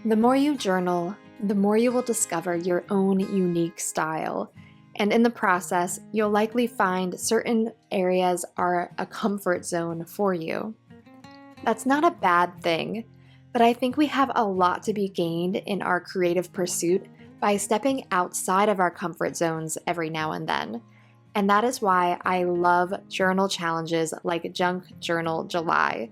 The more you journal, the more you will discover your own unique style. And in the process, you'll likely find certain areas are a comfort zone for you. That's not a bad thing, but I think we have a lot to be gained in our creative pursuit by stepping outside of our comfort zones every now and then. And that is why I love journal challenges like Junk Journal July.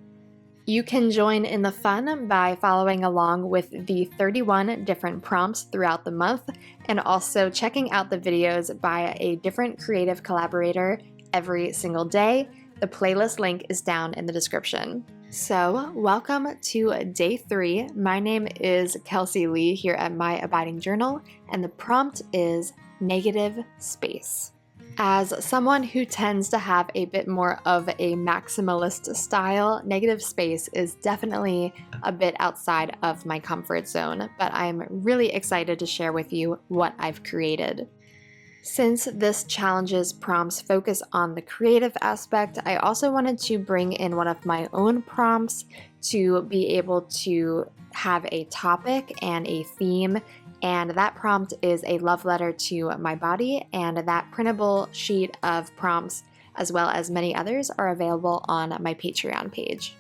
You can join in the fun by following along with the 31 different prompts throughout the month and also checking out the videos by a different creative collaborator every single day. The playlist link is down in the description. So, welcome to day 3. My name is Kelsey Lee here at My Abiding Journal, and the prompt is negative space. As someone who tends to have a bit more of a maximalist style, negative space is definitely a bit outside of my comfort zone, but I'm really excited to share with you what I've created. Since this challenge's prompts focus on the creative aspect, I also wanted to bring in one of my own prompts to be able to have a topic and a theme. And that prompt is a love letter to my body, and that printable sheet of prompts, as well as many others, are available on my Patreon page.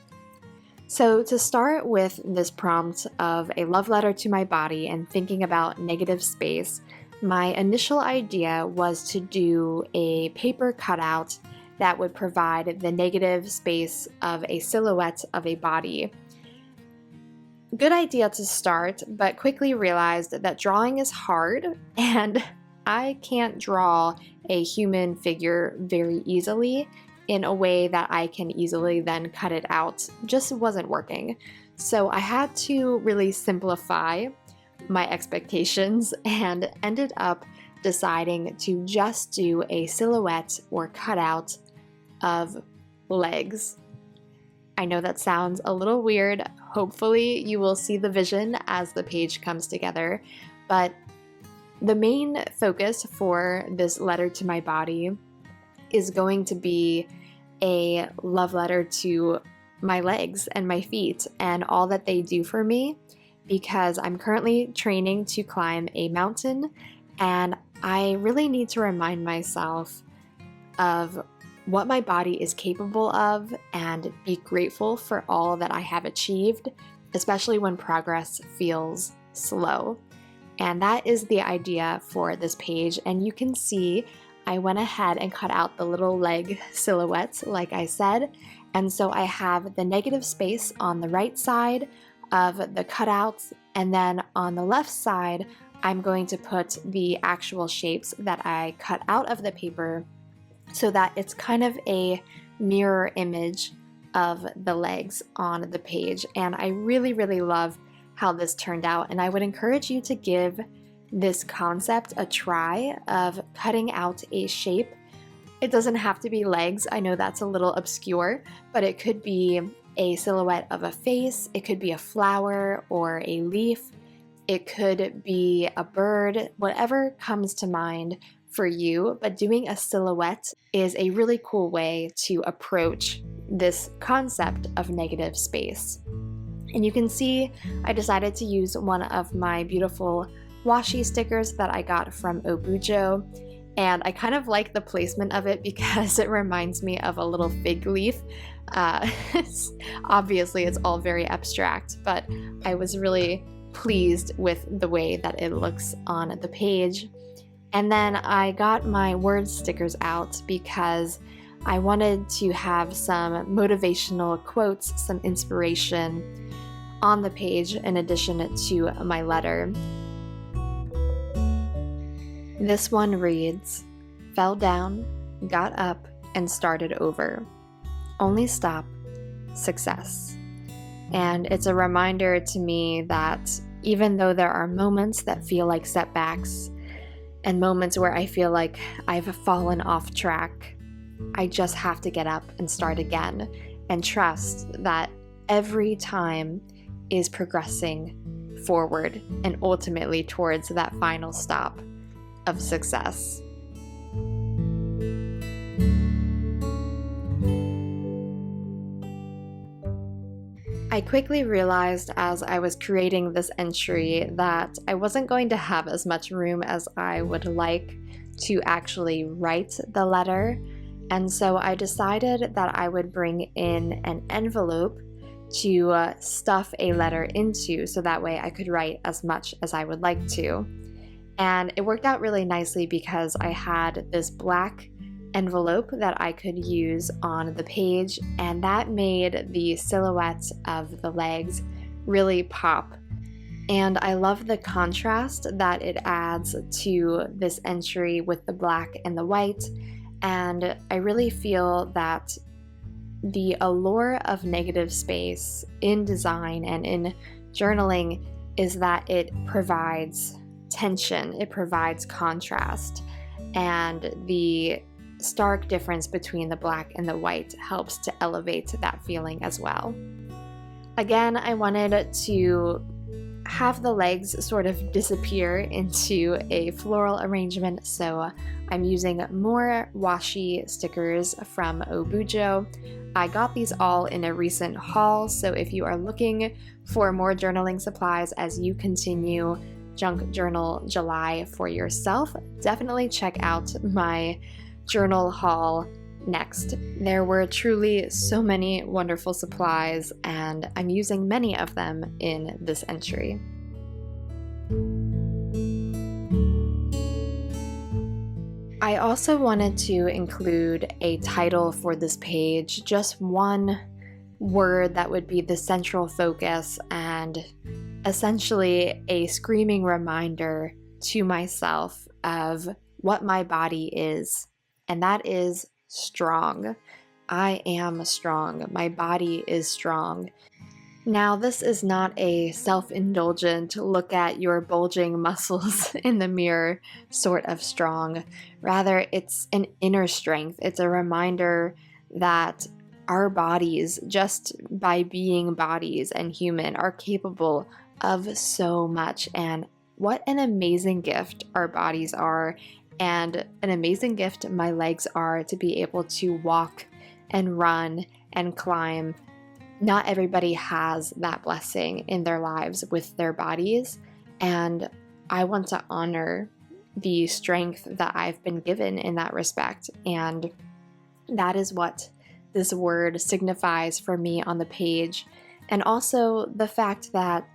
So to start with this prompt of a love letter to my body and thinking about negative space, my initial idea was to do a paper cutout that would provide the negative space of a silhouette of a body. Good idea to start, but quickly realized that drawing is hard and I can't draw a human figure very easily in a way that I can easily then cut it out. Just wasn't working. So I had to really simplify my expectations and ended up deciding to just do a silhouette or cutout of legs. I know that sounds a little weird. Hopefully you will see the vision as the page comes together, but the main focus for this letter to my body is going to be a love letter to my legs and my feet and all that they do for me, because I'm currently training to climb a mountain and I really need to remind myself of what my body is capable of and be grateful for all that I have achieved, especially when progress feels slow. And that is the idea for this page. And you can see I went ahead and cut out the little leg silhouettes, like I said. And so I have the negative space on the right side of the cutouts, and then on the left side, I'm going to put the actual shapes that I cut out of the paper so that it's kind of a mirror image of the legs on the page. And I really, really love how this turned out. And I would encourage you to give this concept a try of cutting out a shape. It doesn't have to be legs. I know that's a little obscure, but it could be a silhouette of a face. It could be a flower or a leaf. It could be a bird, whatever comes to mind for you, but doing a silhouette is a really cool way to approach this concept of negative space. And you can see I decided to use one of my beautiful washi stickers that I got from Obujo, and I kind of like the placement of it because it reminds me of a little fig leaf. Obviously it's all very abstract, but I was really pleased with the way that it looks on the page. And then I got my word stickers out because I wanted to have some motivational quotes, some inspiration on the page in addition to my letter. This one reads, "Fell down, got up, and started over. Only stop, success." And it's a reminder to me that even though there are moments that feel like setbacks, and moments where I feel like I've fallen off track, I just have to get up and start again and trust that every time is progressing forward and ultimately towards that final stop of success. I quickly realized as I was creating this entry that I wasn't going to have as much room as I would like to actually write the letter, and so I decided that I would bring in an envelope to stuff a letter into so that way I could write as much as I would like to. And it worked out really nicely because I had this black envelope that I could use on the page, and that made the silhouette of the legs really pop. And I love the contrast that it adds to this entry with the black and the white, and I really feel that the allure of negative space in design and in journaling is that it provides tension, it provides contrast, and the stark difference between the black and the white helps to elevate that feeling as well. Again, I wanted to have the legs sort of disappear into a floral arrangement, so I'm using more washi stickers from Obujo. I got these all in a recent haul, so if you are looking for more journaling supplies as you continue Junk Journal July for yourself, definitely check out my journal haul next. There were truly so many wonderful supplies, and I'm using many of them in this entry. I also wanted to include a title for this page, just one word that would be the central focus and essentially a screaming reminder to myself of what my body is, and that is strong. I am strong. My body is strong. Now, this is not a self-indulgent look at your bulging muscles in the mirror sort of strong. Rather, it's an inner strength. It's a reminder that our bodies, just by being bodies and human, are capable of so much. And what an amazing gift our bodies are, and an amazing gift my legs are to be able to walk and run and climb. Not everybody has that blessing in their lives with their bodies, and I want to honor the strength that I've been given in that respect, and that is what this word signifies for me on the page. And also the fact that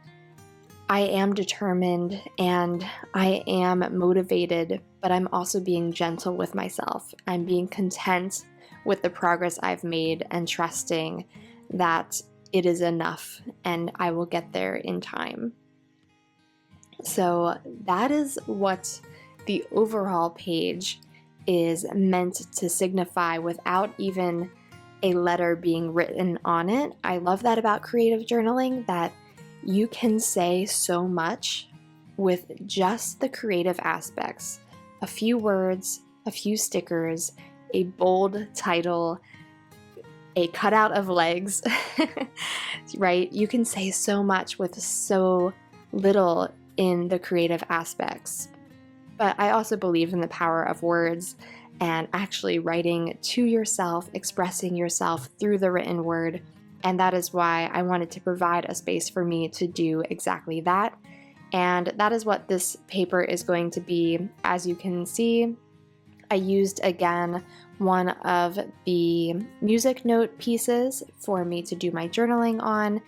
I am determined and I am motivated, but I'm also being gentle with myself. I'm being content with the progress I've made and trusting that it is enough and I will get there in time. So that is what the overall page is meant to signify without even a letter being written on it. I love that about creative journaling, that you can say so much with just the creative aspects. A few words, a few stickers, a bold title, a cutout of legs, right? You can say so much with so little in the creative aspects. But I also believe in the power of words and actually writing to yourself, expressing yourself through the written word. And that is why I wanted to provide a space for me to do exactly that. And that is what this paper is going to be. As you can see, I used again one of the music note pieces for me to do my journaling on,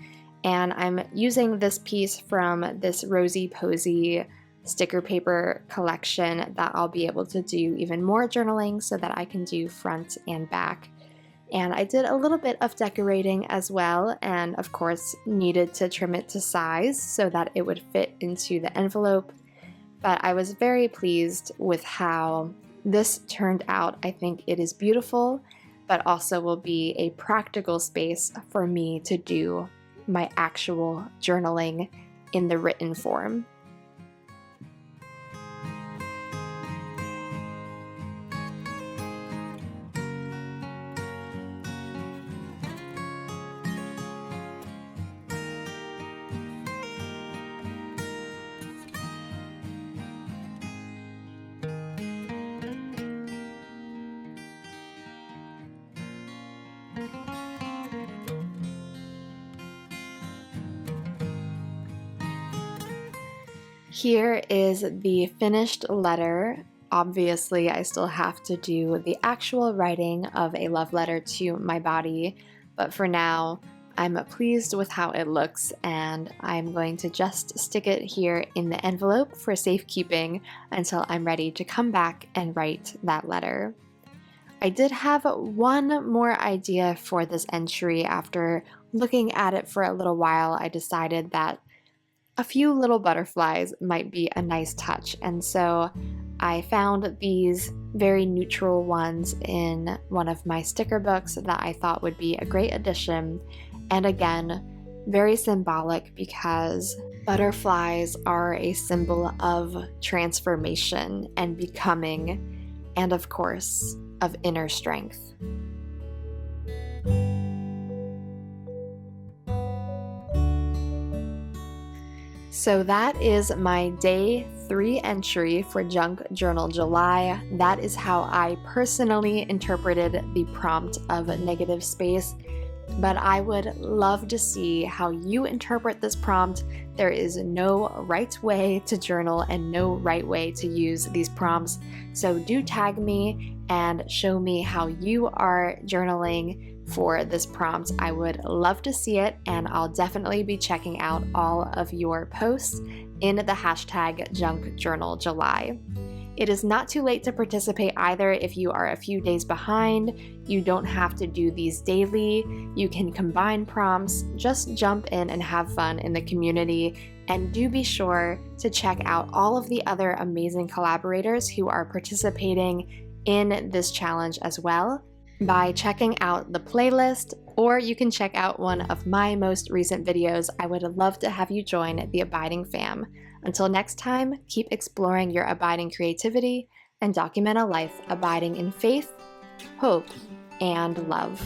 and I'm using this piece from this Rosy Posy sticker paper collection that I'll be able to do even more journaling so that I can do front and back. And I did a little bit of decorating as well, and of course needed to trim it to size so that it would fit into the envelope. But I was very pleased with how this turned out. I think it is beautiful, but also will be a practical space for me to do my actual journaling in the written form. Here is the finished letter. Obviously, I still have to do the actual writing of a love letter to my body, but for now, I'm pleased with how it looks, and I'm going to just stick it here in the envelope for safekeeping until I'm ready to come back and write that letter. I did have one more idea for this entry. After looking at it for a little while, I decided that a few little butterflies might be a nice touch, and so I found these very neutral ones in one of my sticker books that I thought would be a great addition, and again, very symbolic because butterflies are a symbol of transformation and becoming, and of course, of inner strength. So that is my day 3 entry for Junk Journal July. That is how I personally interpreted the prompt of negative space. But I would love to see how you interpret this prompt. There is no right way to journal and no right way to use these prompts. So do tag me and show me how you are journaling for this prompt. I would love to see it, and I'll definitely be checking out all of your posts in the hashtag Junk Journal July. It is not too late to participate either if you are a few days behind. You don't have to do these daily. You can combine prompts. Just jump in and have fun in the community. And do be sure to check out all of the other amazing collaborators who are participating in this challenge as well by checking out the playlist, or you can check out one of my most recent videos. I would love to have you join the Abiding fam. Until next time, keep exploring your abiding creativity and document a life abiding in faith, hope, and love.